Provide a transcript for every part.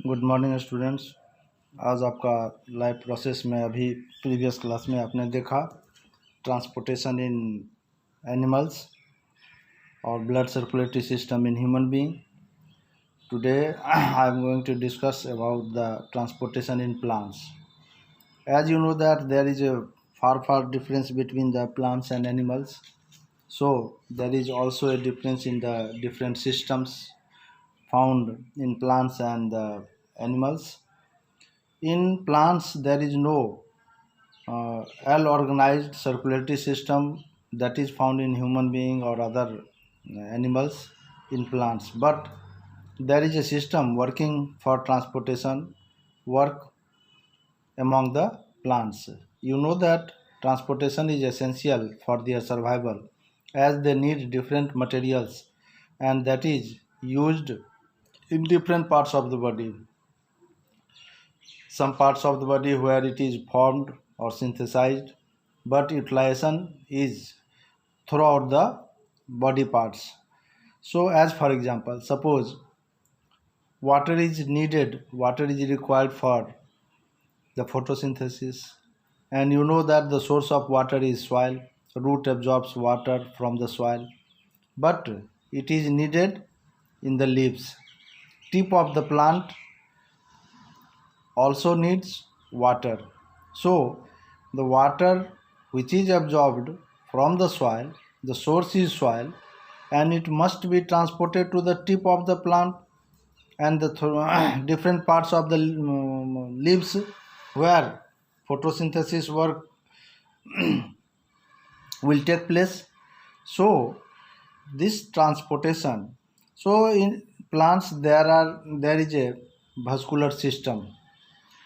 Good morning students. आज आपका live process में अभी प्रीवियस क्लास में आपने देखा ट्रांसपोर्टेशन इन एनिमल्स और blood circulatory system in human being. Today I am going to discuss about the transportation in plants. As you know that there is a far difference between the plants and animals, so there is also a difference in the different systems found in plants and animals. In plants, there is no well-organized circulatory system that is found in human being or other animals in plants, but there is a system working for transportation work among the plants. You know that transportation is essential for their survival as they need different materials and that is used in different parts of the body. Some parts of the body where it is formed or synthesized, but utilization is throughout the body parts. So, as for example, suppose water is needed, water is required for the photosynthesis, and you know that the source of water is soil. Root absorbs water from the soil, but it is needed in the leaves. Tip of the plant also needs water. So, the water which is absorbed from the soil, the source is soil, and it must be transported to the tip of the plant and the different parts of the leaves where photosynthesis work will take place. So, this transportation. So, in plants there is a vascular system.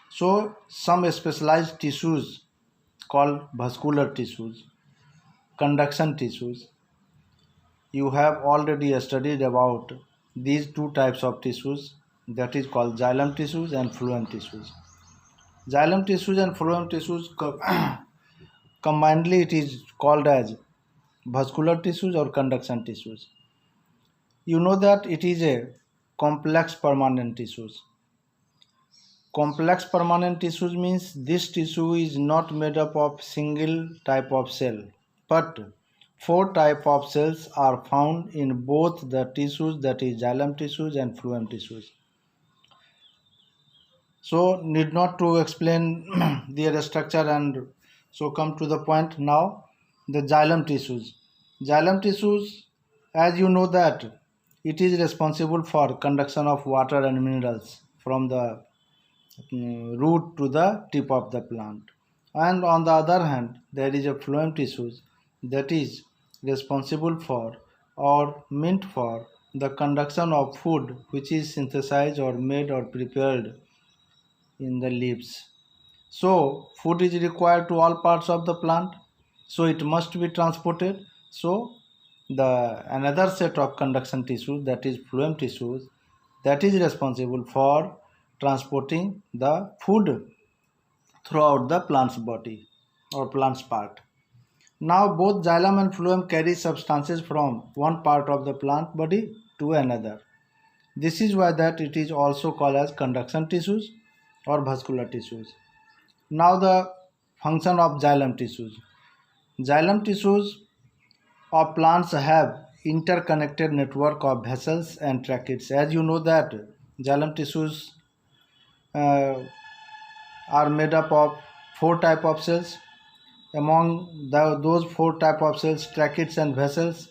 So, some specialized tissues called vascular tissues, conduction tissues. You have already studied about these two types of tissues, that is called xylem tissues and phloem tissues. Xylem tissues and phloem tissues combinedly it is called as vascular tissues or conduction tissues. You know that it is a complex permanent tissues. Complex permanent tissues means this tissue is not made up of single type of cell, but four type of cells are found in both the tissues, that is xylem tissues and phloem tissues. So need not to explain their structure, and so come to the point now. The xylem tissues. Xylem tissues, as you know that it is responsible for conduction of water and minerals from the root to the tip of the plant. And on the other hand, there is a phloem tissues that is responsible for or meant for the conduction of food which is synthesized or made or prepared in the leaves. So food is required to all parts of the plant, so it must be transported. So the another set of conduction tissues, that is phloem tissues, that is responsible for transporting the food throughout the plant's body or plant's part. Now both xylem and phloem carry substances from one part of the plant body to another. This is why that it is also called as conduction tissues or vascular tissues. Now the function of xylem tissues. Xylem tissues of plants have interconnected network of vessels and tracheids. As you know that xylem tissues uh, are made up of four type of cells. Among those four type of cells, tracheids and vessels,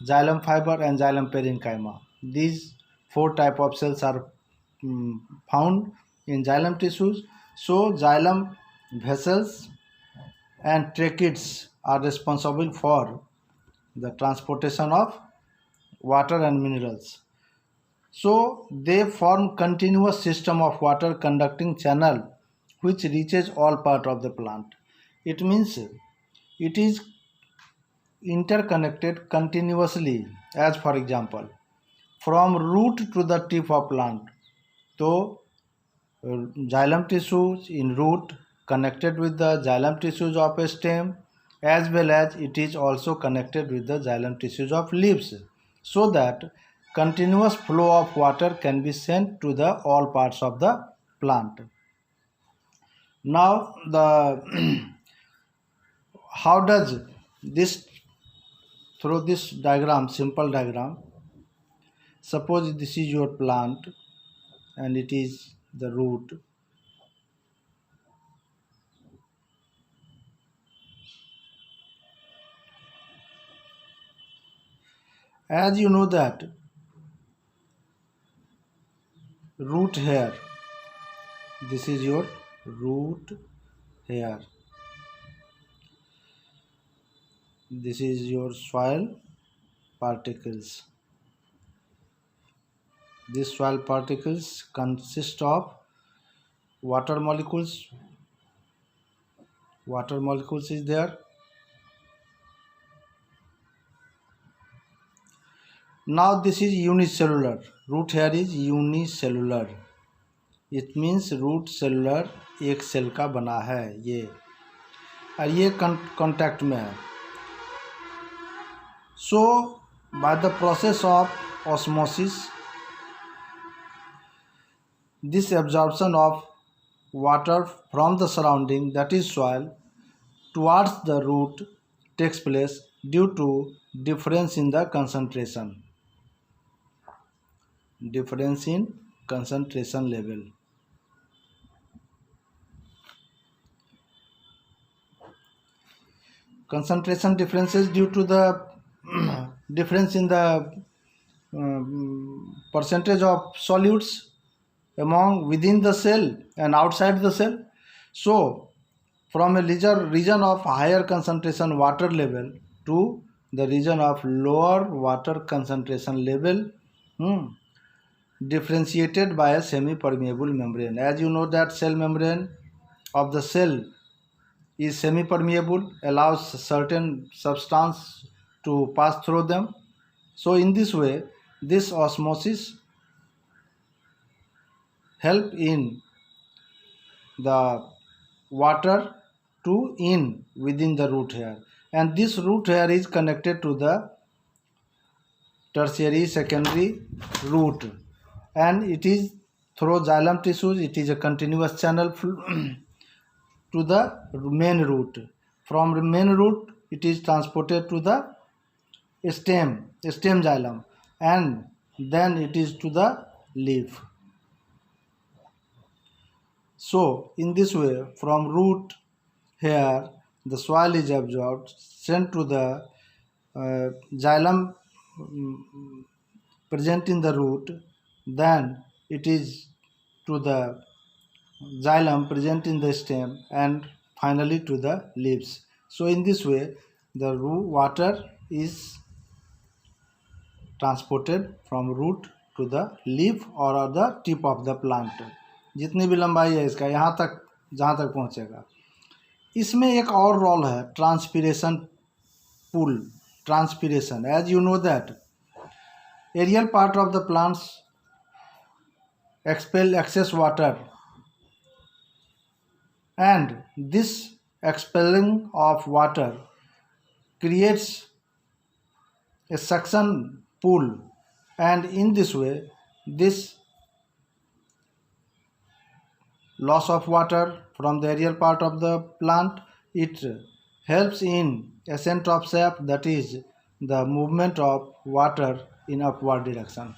xylem fiber and xylem parenchyma. These four type of cells are found in xylem tissues. So xylem vessels and tracheids are responsible for the transportation of water and minerals. So they form continuous system of water conducting channel which reaches all part of the plant. It means it is interconnected continuously, as for example from root to the tip of plant. So xylem tissues in root connected with the xylem tissues of a stem, as well as it is also connected with the xylem tissues of leaves, so that continuous flow of water can be sent to the all parts of the plant. Now the how does this, through this diagram, simple diagram, suppose this is your plant and it is the root. As you know that root hair, this is your root hair, this is your soil particles. These soil particles consist of water molecules. Water molecules is there. Now this is unicellular. Root hair is unicellular. It means root cellular, एक cell का बना है ये, और ये contact में है. So by the process of osmosis, this absorption of water from the surrounding, that is soil, towards the root takes place due to difference in the concentration. Difference in concentration level. Concentration differences due to the difference in the percentage of solutes among within the cell and outside the cell. So from a region of higher concentration water level to the region of lower water concentration level, differentiated by a semi-permeable membrane. As you know that cell membrane of the cell is semi-permeable, allows certain substance to pass through them. So in this way, this osmosis help in the water to in within the root hair, and this root hair is connected to the tertiary secondary root, and it is through xylem tissues. It is a continuous channel to the main root. From the main root it is transported to the stem xylem, and then it is to the leaf. So in this way, from root hair the soil is absorbed, sent to the xylem present in the root, then it is to the xylem present in the stem, and finally to the leaves. So in this way the water is transported from root to the leaf or the tip of the plant. जितनी भी लंबाई है इसका, यहाँ तक जहाँ तक पहुँचेगा. इसमें एक और रोल है transpiration pull. Transpiration, as you know that aerial part of the plants expel excess water, and this expelling of water creates a suction pool, and in this way this loss of water from the aerial part of the plant, it helps in ascent of sap, that is the movement of water in upward direction.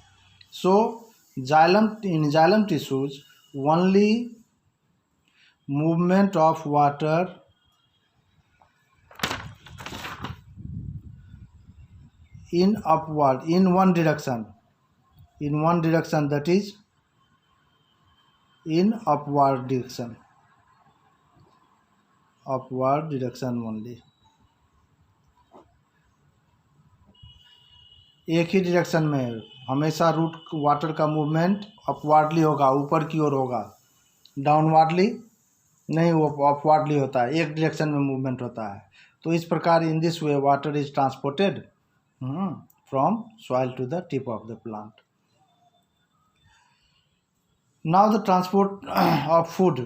So in xylem tissues only movement of water in upward, in one direction, that is in upward direction only. एक ही direction में हमेशा root water का movement अपवार्डली होगा, ऊपर की ओर होगा, डाउनवार्डली नहीं, वो अपवार्डली होता है, एक डायरेक्शन में मूवमेंट होता है. तो इस प्रकार in this way water is transported from soil to the tip of the plant. Now the transport of food.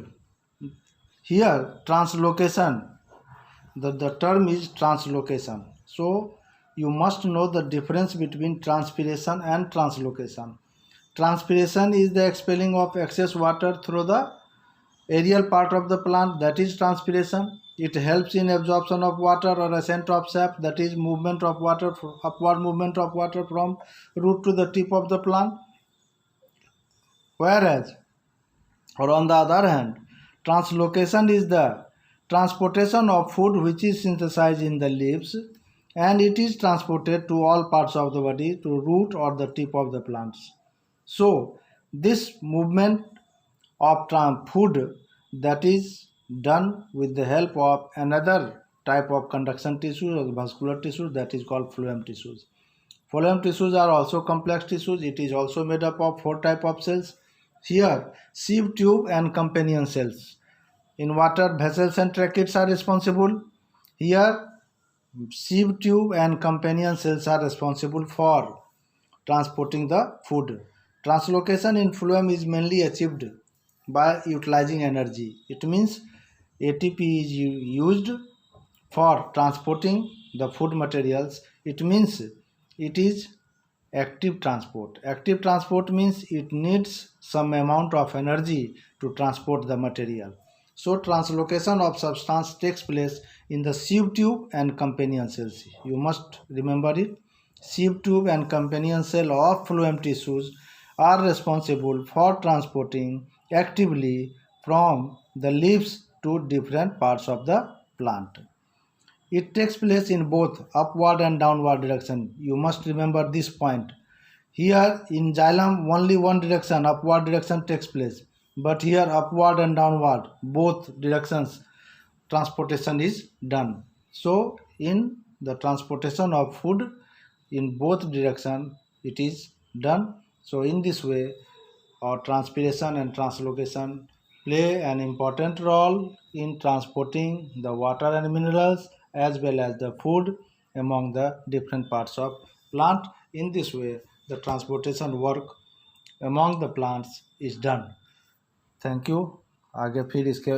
Here translocation, the term is translocation. So you must know the difference between transpiration and translocation. Transpiration is the expelling of excess water through the aerial part of the plant, that is transpiration. It helps in absorption of water or ascent of sap, that is movement of water, upward movement of water from root to the tip of the plant. Whereas, or on the other hand, translocation is the transportation of food which is synthesized in the leaves and it is transported to all parts of the body, to root or the tip of the plants. So, this movement of food that is done with the help of another type of conduction tissue or vascular tissue, that is called phloem tissues. Phloem tissues are also complex tissues. It is also made up of 4 types of cells. Here, sieve tube and companion cells. In water, vessels and tracheids are responsible. Here, sieve tube and companion cells are responsible for transporting the food. Translocation in phloem is mainly achieved by utilizing energy. It means ATP is used for transporting the food materials. It means it is active transport. Active transport means it needs some amount of energy to transport the material. So translocation of substance takes place in the sieve tube and companion cells. You must remember it. Sieve tube and companion cell of phloem tissues are responsible for transporting actively from the leaves to different parts of the plant. It takes place in both upward and downward direction. You must remember this point. Here in xylem only one direction, upward direction takes place. But here upward and downward, both directions transportation is done. So in the transportation of food in both direction it is done. So in this way transpiration and translocation play an important role in transporting the water and minerals as well as the food among the different parts of plant. In this way the transportation work among the plants is done. Thank you. आगे फिर इसके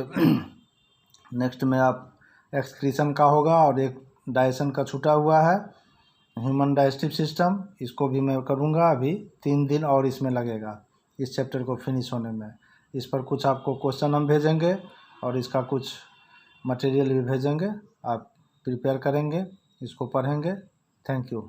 next में आप excretion का होगा और एक digestion का छूटा हुआ है ह्यूमन डाइजेस्टिव सिस्टम, इसको भी मैं करूँगा. अभी 3 दिन और इसमें लगेगा इस चैप्टर को फिनिश होने में. इस पर कुछ आपको क्वेश्चन हम भेजेंगे और इसका कुछ मटेरियल भी भेजेंगे. आप प्रिपेयर करेंगे, इसको पढ़ेंगे. Thank you.